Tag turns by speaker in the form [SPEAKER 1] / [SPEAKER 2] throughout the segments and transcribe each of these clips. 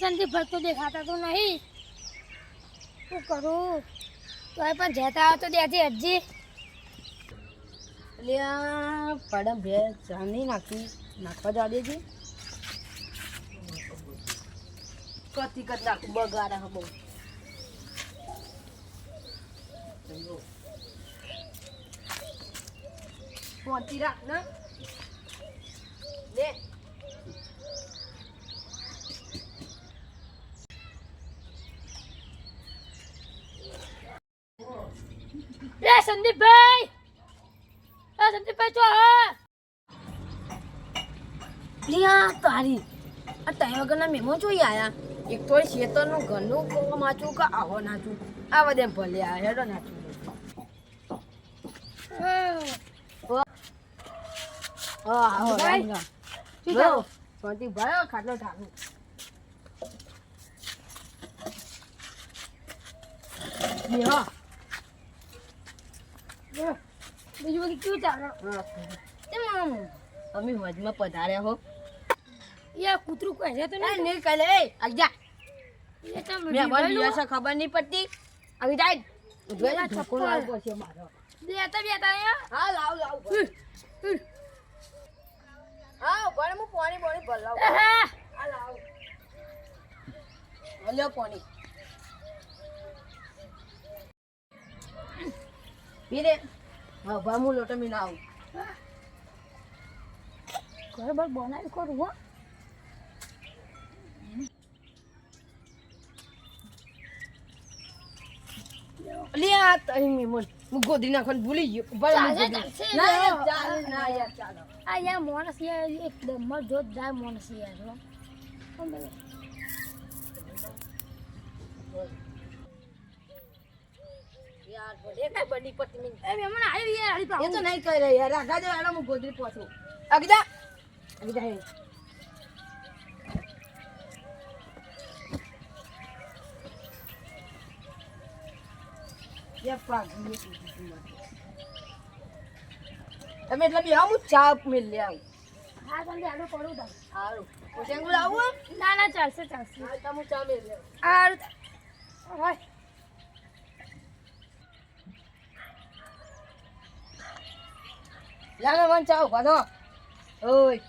[SPEAKER 1] સંદીપ ભાઈ તો દેખાતા તો નહીં. શું કરું? તો એ પણ જતા આવો તો દેજે હજી.
[SPEAKER 2] એટલે આ પડમ ભે ચાની નાખવા જવા દેજે. કતી કત નાખું બગાડા હા બહુ. પહોંચી રાખ ને લે.
[SPEAKER 1] સંદીપભાઈ તો હા
[SPEAKER 2] લિયા તારી આ તય વગરના મહેમાન જોઈ આયા. એક તો શેતરનું ઘરનું કોવા માચું કે આવો નાચું આ બધે ભલે આ હેડો નાચું. હા આવો રાંગા જો સોંતી ભાઈ ખાટલો ઠાકું. લિયા
[SPEAKER 1] બીજું બધું કેવું ચાલે?
[SPEAKER 2] તમે વજમાં પધાર્યા હો.
[SPEAKER 1] યા કૂતરું કહે છે તો
[SPEAKER 2] નહીં નહીં કલે આજા મહેમાન દિવસે ખબર નહીં પડતી. આવી જાય ધક્કો લાવવો છે મારો.
[SPEAKER 1] બેતા
[SPEAKER 2] હા લાવ હા પણ હું પાણી ભરલાવ. હા લાવ લ્યો પાણી પીરે. હા ભામુ લોટો મી ના આવું.
[SPEAKER 1] ઘર બર બનાવી કરું હો.
[SPEAKER 2] લિયા તઈ મેમન હું ગોદી નાખવાનું ભૂલી ગયો.
[SPEAKER 1] ચાલે.
[SPEAKER 2] ના યાર ચાલો.
[SPEAKER 1] આ યાર માણસ યાર એકદમ જોરદાર માણસ યાર હો.
[SPEAKER 2] યાર બોલે કે બડી પતિ મી
[SPEAKER 1] એ મેમન આવ્યો યાર આલી પાઉં.
[SPEAKER 2] એ તો નહીં કહી રહી યાર. આગા જો આડો હું ગોદી પહોંચું. આગજા હે યા પાગી. તમે એટલે બી હું ચા મેલ લે આવું.
[SPEAKER 1] હા તમને આડો પડું દઉં.
[SPEAKER 2] સારું ઓશેંગુ લાવું.
[SPEAKER 1] ના ચાલશે.
[SPEAKER 2] હા તમે ચા મેલ લે.
[SPEAKER 1] આ હોય
[SPEAKER 2] લાગે વન ચા ઉભા ઓય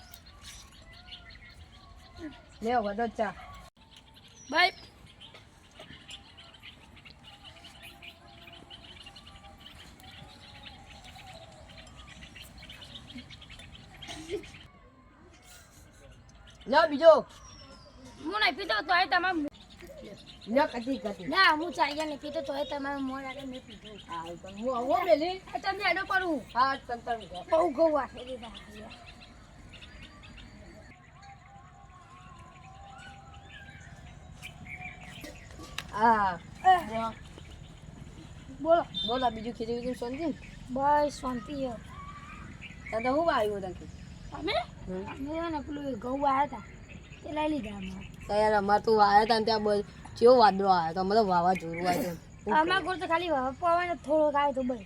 [SPEAKER 2] લે વધો ચા.
[SPEAKER 1] બાય.
[SPEAKER 2] લો બીજો
[SPEAKER 1] હું નહીં પીતો તોય તમારે
[SPEAKER 2] લો કટી
[SPEAKER 1] ના હું ચાલ્યા નહીં પીતો તોય તમારે મોડ આગળ મેં પીધું.
[SPEAKER 2] હા પણ હું આવો મેલી.
[SPEAKER 1] તમને આડો પડું.
[SPEAKER 2] હા તંતર
[SPEAKER 1] બહુ ગૌ વાસે દીધા.
[SPEAKER 2] હા
[SPEAKER 1] બોલો
[SPEAKER 2] બોલો બીજું ખીચડી બીજું સમજી.
[SPEAKER 1] બસ શાંતિ છે.
[SPEAKER 2] તો હું આવ્યું તને
[SPEAKER 1] તમે અમે ને પેલું ઘઉં આવ્યા હતા તે લઈ લીધા અમારે.
[SPEAKER 2] યાર અમારે તો આવ્યા હતા ને ત્યાં બસ કેવો વાદળો આવ્યો તો અમે તો વાવા જોયું આવ્યો.
[SPEAKER 1] અમારા ઘર તો ખાલી પવન થોડોક આવ્યો તો બસ.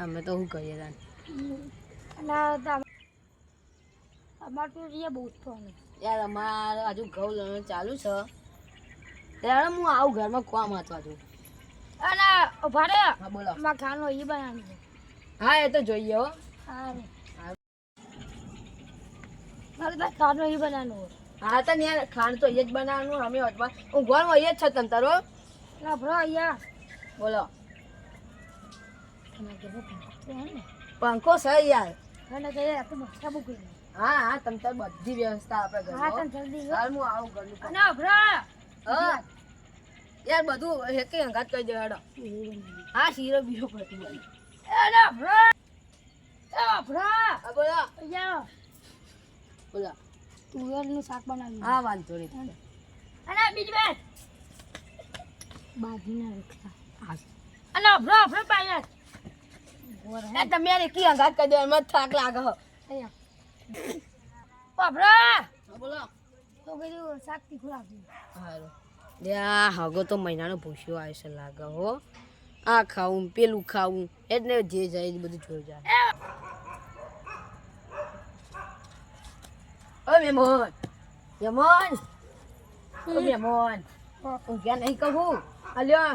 [SPEAKER 2] અમે તો શું કરીએ તાન.
[SPEAKER 1] અને અમારે તો રિયા બહુ જ
[SPEAKER 2] યાર અમારે હજુ ઘઉં લેવાનું ચાલુ છે. ત્યારે હું આવું ઘરમાં કોમ વાંચવા છું.
[SPEAKER 1] અને ભાડે
[SPEAKER 2] હા બોલો.
[SPEAKER 1] અમારા ખાનો એ બનાવી છે.
[SPEAKER 2] હા એ તો જોઈએ હો.
[SPEAKER 1] હા રે મારે તો ખાનો એ બનાવવાનું.
[SPEAKER 2] હા તો યાર ખાણ તો અહીંયા જ બનાવવાનું. અમે વચમાં હું ઘરમાં અહીંયા જ છે તમ તારો.
[SPEAKER 1] ના ભરો અહીંયા
[SPEAKER 2] બોલો
[SPEAKER 1] તમારે ઘરે પંખો છે ને?
[SPEAKER 2] પંખો છે યાર.
[SPEAKER 1] અને કહીએ તો બસ્તા બુક
[SPEAKER 2] હા હા તમ તાર બધી વ્યવસ્થા આપણે
[SPEAKER 1] હા
[SPEAKER 2] ઘરમાં.
[SPEAKER 1] તને જલ્દી
[SPEAKER 2] હાલ હું આવું ઘરનું.
[SPEAKER 1] અને ભરો
[SPEAKER 2] હા યાર બધું હેકે હંગાત કરી દે હેડો. હા શીરો બીરો પડતી બધી.
[SPEAKER 1] અને ભરો ભરો
[SPEAKER 2] હા બોલો
[SPEAKER 1] અહીંયા
[SPEAKER 2] બોલો.
[SPEAKER 1] તુવેરનું શાક બનાવ્યું.
[SPEAKER 2] હા વાંધો નહીં.
[SPEAKER 1] અને બીજી વાત બાજરીના રોટલા.
[SPEAKER 2] હા
[SPEAKER 1] અને ભરો પાયા
[SPEAKER 2] એ તમે યાર એકી હંગાત કરી દો એમાં થાક લાગે હો.
[SPEAKER 1] ભરો
[SPEAKER 2] બોલો
[SPEAKER 1] તો કીધું શાક તીખું રાખ્યું.
[SPEAKER 2] હાલો લ્યા હગો તો મહિનાનો ભૂસ્યો આવે છે લાગે હો. આ ખાવું પેલું ખાવું એટલે જે જાય એ બધું જોઈ જાય. ઓ મેમન યમન તો મહેમાન ઊંઘ્યા નહીં કહું અલ્યો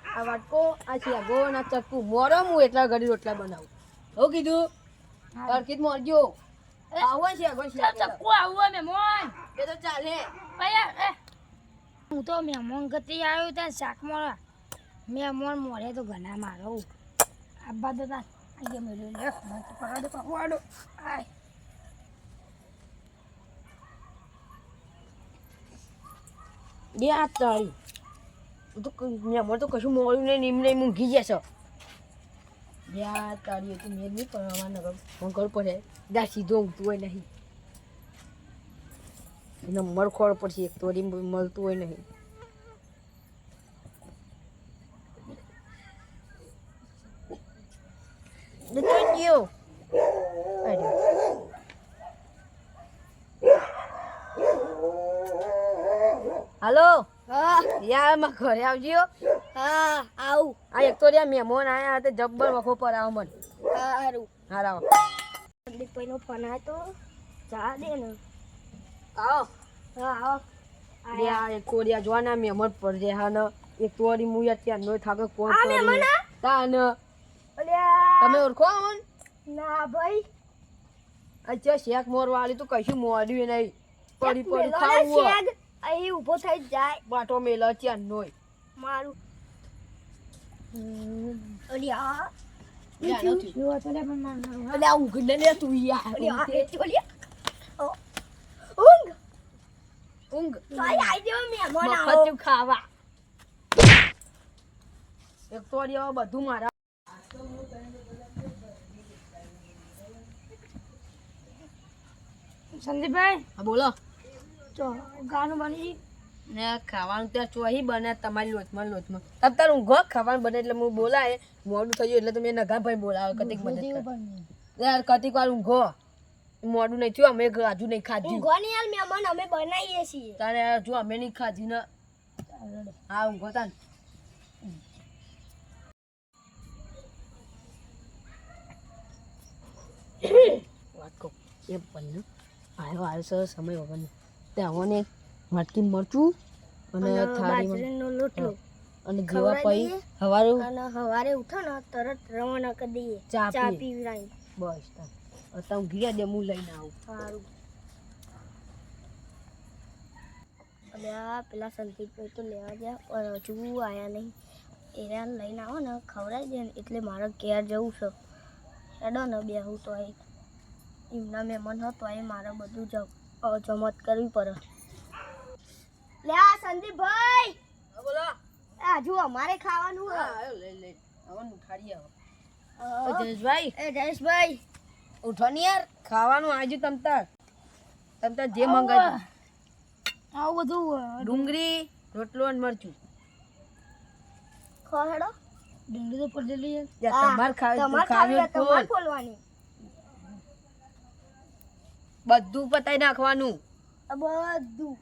[SPEAKER 2] આ વાટકો આ શેગો ને આ ચક્કુ મોરો હું એટલા ઘડી રોટલા બનાવું હો કીધું તરકીત મોરજો આવો શેગો
[SPEAKER 1] ચક્કુ આવું મહેમાન
[SPEAKER 2] એ તો ચાલે
[SPEAKER 1] હું તો મહેમાન ગતિ આવ્યો ત્યાં શાક મળવા મહેમાન મોડે તો ઘણા મારો આબા તો ત્યાં આજે મેળવી લે પકડો પકવાડો આય
[SPEAKER 2] બે આ તાળી તો મહેમાન તો કશું મોડું નહીં નિમ નહીં મૂંઘી જશો બે આ તાળી તો મેં નહીં પડવા નગર મંગળ પડે દા સીધો ઊંઘતું હોય નહીં એને મરખોડ પડશે એક તોડી મળતું હોય નહીં હાલો યાર માં ઘરે આવજો
[SPEAKER 1] હા આવું
[SPEAKER 2] આ એક તો રહ્યા મહેમાન આયા તે જબ્બર વખો પર આવો મન
[SPEAKER 1] સારું
[SPEAKER 2] હારાવો
[SPEAKER 1] સંદીપભાઈનો ફોન આવ્યો તો જા દે ને
[SPEAKER 2] આવો
[SPEAKER 1] હા આવો
[SPEAKER 2] બે આ એક કોરિયા જોવાના મહેમાન પર જે હા ને એક તોડી મુયા ત્યાં નો થાકે કોણ
[SPEAKER 1] આ મહેમાન
[SPEAKER 2] તાન
[SPEAKER 1] અલ્યા
[SPEAKER 2] તમે ઓળખો આવન
[SPEAKER 1] ના ભાઈ
[SPEAKER 2] અચ્છા શેક મોર વાળી તો કશું મોડ્યું નહીં પડી પડી ખાવું
[SPEAKER 1] અહીં ઊભો થઈ જાય
[SPEAKER 2] બાટો મેલો ત્યાં નોય
[SPEAKER 1] મારું અલ્યા
[SPEAKER 2] યાર
[SPEAKER 1] જો તો લે પણ
[SPEAKER 2] અલ્યા ઊંઘ લે તું યાર
[SPEAKER 1] અલ્યા ઊંઘ
[SPEAKER 2] ઊંઘ
[SPEAKER 1] ભાઈ આઈ જો મહેમાન આવો
[SPEAKER 2] મફત ખાવા એક તો બધું મારા
[SPEAKER 1] સંદીપભાઈ
[SPEAKER 2] હા બોલો
[SPEAKER 1] તો ગાનું બની
[SPEAKER 2] ને ખાવાનું ત્યાં ચોહી બને તમારી લોચમાં તબ તાર ઊંઘો ખાવાનું બને એટલે હું બોલાય મોડું થઈ ગયું એટલે તો મેં નગા ભાઈ બોલાવે કતિક મદદ કર યાર કતિક વાર ઊંઘો મોડું નહીં થયું અમે હજુ નહીં ખાધું
[SPEAKER 1] ઊંઘવાની યાર મહેમાન અમે બનાવીએ છીએ
[SPEAKER 2] તારે હજુ અમે નહીં ખાધી ને હા ઊંઘો તાન વાત કહું એ બંને આવ્યો સર સમય વગરનો ત્યાં માટકી મરચું અને થાળીમાં
[SPEAKER 1] નો લોટલો
[SPEAKER 2] અને જેવા પઈ હવારું
[SPEAKER 1] અને હવારે ઉઠો ને તરત રવાના કરી દઈએ
[SPEAKER 2] ચા
[SPEAKER 1] ચા
[SPEAKER 2] પી
[SPEAKER 1] પીવડાવી
[SPEAKER 2] બસ તાર હું ઘીયા દે હું લઈને આવું
[SPEAKER 1] સારું અલ્યા પેલા સંદીપભાઈ તો લેવા ગયા પણ હજુ આયા નહીં એરા લઈને આવો ને ખવડાવી દે ને એટલે મારે ઘેર જવું છે હેડો ને બેહું તો એમના મહેમાન હતો એ મારે બધું જમત કરવી પડે લે આ સંદીપભાઈ
[SPEAKER 2] બોલો
[SPEAKER 1] હજુ અમારે ખાવાનું છે
[SPEAKER 2] હા લઈ આવવાનું ઉઠાડી આવો જયેશભાઈ
[SPEAKER 1] એ જયેશભાઈ
[SPEAKER 2] ઉઠો ને યાર ખાવાનું આજુ તમતાર જે મંગાવ્યું
[SPEAKER 1] આવું બધું
[SPEAKER 2] ડુંગળી રોટલો અને મરચું
[SPEAKER 1] ખોહેડો ડુંગળી તો પડેલી
[SPEAKER 2] તમારે
[SPEAKER 1] તમારે ખોલવાની
[SPEAKER 2] બધું પતાઈ નાખવાનું
[SPEAKER 1] બધું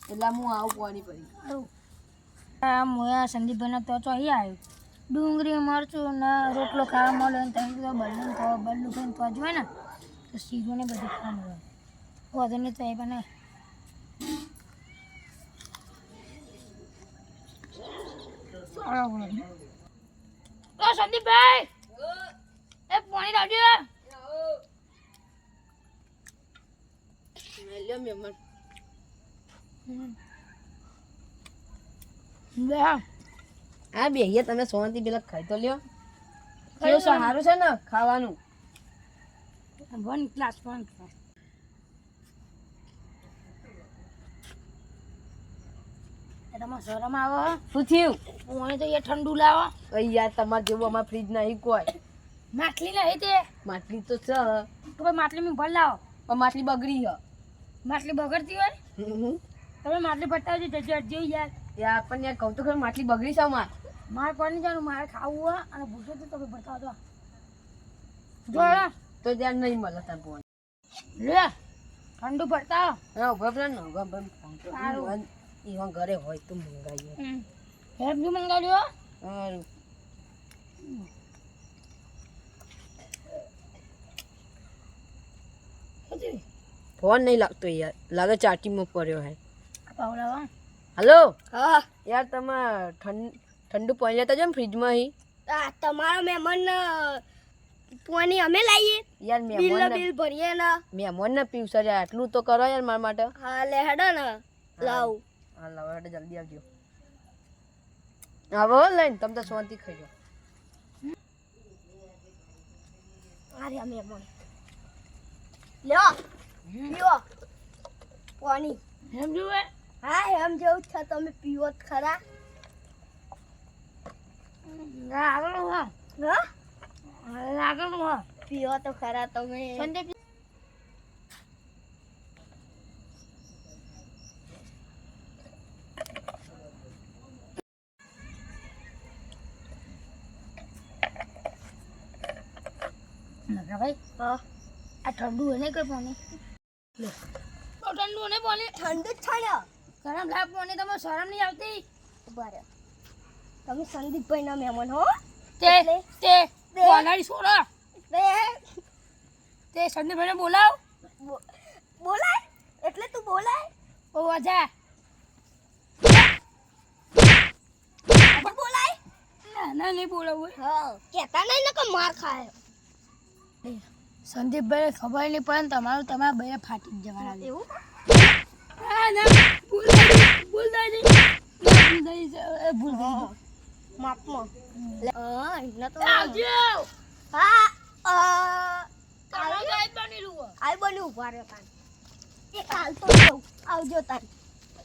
[SPEAKER 2] એટલે હું આવું પાણી પડી
[SPEAKER 1] મોયા સંદીપભાઈ તો ચોહી આવ્યું ડુંગળી મરચું ને રોટલો ખાવા મળે ને તમે તો બલ્લું ખાઈને તો જોઈએ ને તો સીધું ને બધું ખાવા મળે વધુ નહીં તો એ બને સંદીપભાઈ એ પાણી લાવજો
[SPEAKER 2] હા બે તમે સોનથી પેલા ખાઈ તો લ્યો કેવું સારું છે ને ખાવાનું
[SPEAKER 1] 1 class 1 class એમાં શરમ આવે
[SPEAKER 2] શું થયું
[SPEAKER 1] હું તો એ ઠંડુ લાવો
[SPEAKER 2] યાર તમારે જેવું અમારે ફ્રીજ નહીં કોઈ
[SPEAKER 1] માટલી નહીં તે
[SPEAKER 2] માટલી તો છે
[SPEAKER 1] તો કોઈ માટલી માં ભર લાવો
[SPEAKER 2] પણ માટલી બગડી છે
[SPEAKER 1] માટલી બગડતી હોય તમે માટલી ભરતા જજો યાર
[SPEAKER 2] યાર પણ યાર કહું તો ખરી માટલી બગડી છે અમારે
[SPEAKER 1] મારે કોની જાણું મારે ખાવું હોય અને ભૂસો તો તમે ભરતા હતો જો
[SPEAKER 2] તો ત્યાં નહીં મળે તાર ફોન
[SPEAKER 1] લે ઠંડુ ભરતા
[SPEAKER 2] હા ઉભા ને ઉભા એવા ઘરે હોય તો મંગાવીએ
[SPEAKER 1] હેપ બી મંગાવ્યો
[SPEAKER 2] સારું ફોન નહીં લાગતો યાર, લાગે ચાર્જિંગમાં પડ્યો હે.
[SPEAKER 3] પાવડા
[SPEAKER 2] હલો
[SPEAKER 1] હા
[SPEAKER 2] યાર, તમે ઠંડુ પાણી લેતા જાઓ ને ફ્રીજમાં અહીં.
[SPEAKER 1] આ તમારા મહેમાન પાણી અમે લાવીએ
[SPEAKER 2] યાર
[SPEAKER 1] બિલ ભરીએ ને
[SPEAKER 2] મહેમાન ને પીવશે યાર, આટલું તો કરો યાર મારા માટે.
[SPEAKER 1] હા લે હેડો ને લાવ
[SPEAKER 2] હા લાવો હેડો, જલ્દી આવજો. આવો લઈને તમે તો શાંતિ ખાઈ જાઓ.
[SPEAKER 1] અરે મહેમાન લ્યો પીવો પાણી.
[SPEAKER 3] એમ જોવે
[SPEAKER 1] હા એમ જેવું છે, તમે પીવો જ ખરા.
[SPEAKER 3] આગળ હા
[SPEAKER 1] હા
[SPEAKER 3] આગળ હા
[SPEAKER 1] પીવો તો ખરા તમે.
[SPEAKER 3] સંદીપ ભાઈ
[SPEAKER 1] હા
[SPEAKER 3] આ ઠંડુ હોય ને કઈ પાણી તો ઠંડુ ને પાણી
[SPEAKER 1] ઠંડુ જ છે ને.
[SPEAKER 3] ગરમ લાગ પાણી તમે શરમ નહીં આવતી
[SPEAKER 1] બરાબર તમે સંદીપભાઈ ના મહેમાન હો.
[SPEAKER 3] તે
[SPEAKER 1] એટલે?
[SPEAKER 3] તે
[SPEAKER 1] તે?
[SPEAKER 3] બોલાડી છોડો
[SPEAKER 1] તે
[SPEAKER 3] તે સંદીપભાઈને બોલાવ
[SPEAKER 1] બોલાય એટલે તું બોલાય
[SPEAKER 3] ઓ વાજા
[SPEAKER 1] બોલાય.
[SPEAKER 3] ના ના નહીં બોલાવું
[SPEAKER 1] હા કેતા નહીં ને કે માર ખાય.
[SPEAKER 3] સંદીપભાઈ ખબર નહીં પડે ને તમારું તમારા બે ફાટી જ જવાના છે.
[SPEAKER 1] એવું
[SPEAKER 3] હા ના ભૂલ થઈ
[SPEAKER 1] માપમાં હા એમને તો
[SPEAKER 3] આવજો
[SPEAKER 1] હા
[SPEAKER 3] તારો ગાય બની રહ્યો
[SPEAKER 1] આઈ બની ઉભા રહ્યો તાન. એ કાલ તો જાઉં. આવજો તાન.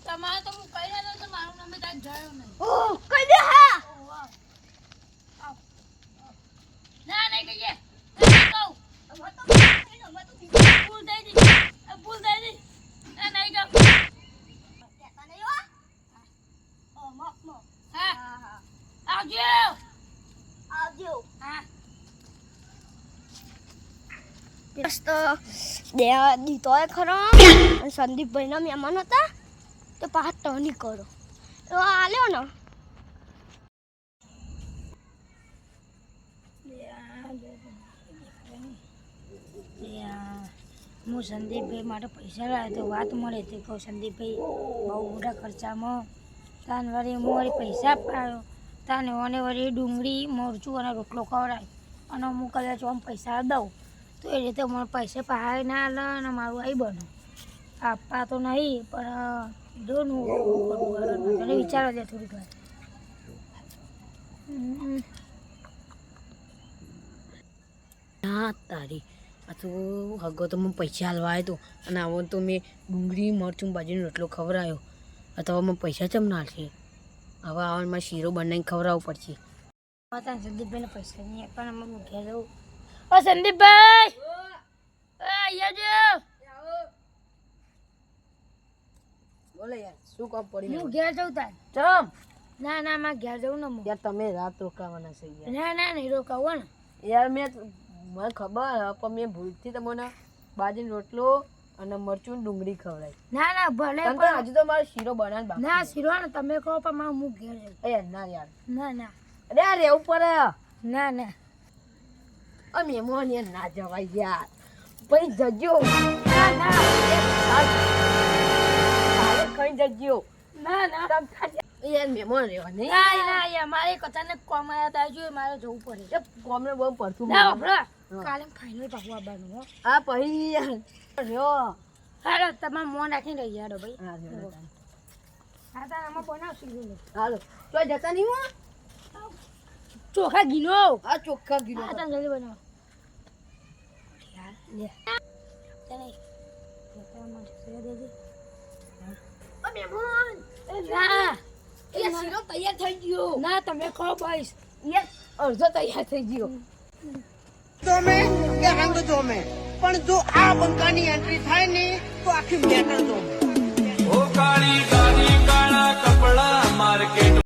[SPEAKER 3] તમારે તો હું કહી રહ્યો તો મારું નામ તાર જયો નહીં
[SPEAKER 1] ઓ કઈ દે હા
[SPEAKER 3] ના નહીં કહીએ
[SPEAKER 1] અમાર તો બીજું
[SPEAKER 3] ભૂલ થઈ ગઈ ના નહીં કહું
[SPEAKER 1] કેતા નહીં હો. માપમાં
[SPEAKER 3] હા
[SPEAKER 1] હા હા
[SPEAKER 3] આવજો
[SPEAKER 1] આવજો.
[SPEAKER 3] હા
[SPEAKER 1] મસ્ત બે દીધો ખરો અને સંદીપભાઈના મહેમાન હતા તો પાછા ટર્ની કરો તો આલ્યો ને.
[SPEAKER 3] હું સંદીપભાઈ માટે પૈસા લાવ્યો તો વાત મળે તે કહું સંદીપભાઈ બહુ મોટા ખર્ચામાં તાન વળી હું વળી પૈસા પાડ્યો તાને ઓને વળી ડુંગળી મરચું અને રોટલો ખવડાય અને હું કદાચ આમ પૈસા દઉં તો એ રીતે મને પૈસા પહાડ ના લે અને મારું આવી બનો આપવા તો નહીં પણ જો તને વિચારવા દે થોડીક વાર
[SPEAKER 2] ના તારી આ તો હગો તો મને પૈસા હાલવા આવ્યો હતો અને આવો તો મેં ડુંગળી મરચું બાજરીનો રોટલો ખવડાવ્યો. અથવા મને પૈસા ચમ નાખે, હવે આવવામાં શીરો બનાવીને ખવડાવવું પડશે.
[SPEAKER 3] તાન સંદીપભાઈને પૈસા નહીં પણ અમે ઘેર જવું. ઓ સંદીપભાઈ અહીંયા
[SPEAKER 2] બોલે યાર, શું કામ
[SPEAKER 3] જો
[SPEAKER 2] પડી
[SPEAKER 3] હું ઘેર જવું તાન
[SPEAKER 2] ચમ
[SPEAKER 3] ના ના મારે ઘેર જવું ને હું
[SPEAKER 2] યાર, તમે રાત રોકાવાના છે યાર.
[SPEAKER 3] ના ના નહીં રોકાવો ને
[SPEAKER 2] યાર મને ખબર પણ મેં ભૂલથી તમને બાજરીનો રોટલો અને મરચું ડુંગળી ખવડાવી.
[SPEAKER 3] ના ના ભલે
[SPEAKER 2] કારણ કે
[SPEAKER 3] પણ
[SPEAKER 2] હજુ તો મારો શીરો બનાવવાનો બાકી
[SPEAKER 3] ના
[SPEAKER 2] છે.
[SPEAKER 3] શીરો ને તમે કહો પણ મારે હું ઘેર જવું.
[SPEAKER 2] એ ના યાર,
[SPEAKER 3] ના ના
[SPEAKER 2] અરે યાર રહેવું પડે.
[SPEAKER 3] ના ના
[SPEAKER 2] આ મહેમાન યાર ના જવાય યાર, ભાઈ જજો.
[SPEAKER 3] ના ના
[SPEAKER 2] કાલે ખાઈ જજો.
[SPEAKER 3] ના ના
[SPEAKER 2] યાર મહેમાન રહેવા નહીં.
[SPEAKER 3] ના ના યાર મારે એક અચાનક કોમ આવ્યા હતા જો મારે જવું પડે.
[SPEAKER 2] ગામને બહુ પડતું
[SPEAKER 3] ના બાપરા કાલે ફાઇનલ પાકવા આવવાનું હો.
[SPEAKER 2] આ પછી યાર રહ્યો.
[SPEAKER 3] હાલો તમારે મોં નાખીને રહી જાડો ભાઈ.
[SPEAKER 2] હા રહ્યો તાન.
[SPEAKER 3] હા તાર આમાં બનાવશું બોલો
[SPEAKER 2] હાલો તો જતા નહીં હો.
[SPEAKER 3] ચોખા ગીનો
[SPEAKER 2] આ ચોખ્ખા ગીરો
[SPEAKER 3] હા તમે જલ્દી બનાવો યાર લે ચાલે ચોખા માટે સેવા દેજે.
[SPEAKER 1] ઓ મહેમાન
[SPEAKER 3] ના
[SPEAKER 2] એ શીરો તૈયાર થઈ ગયો.
[SPEAKER 3] ના તમે કહો ભાઈ
[SPEAKER 2] યાર અડધો તૈયાર થઈ ગયો.
[SPEAKER 4] તો મેં કે રંગ જો મેં પણ જો આ બંકાની એન્ટ્રી થાય ને તો આખી મેટર જો મેં
[SPEAKER 5] ઓ કાળી ગાડી કાળા કપડા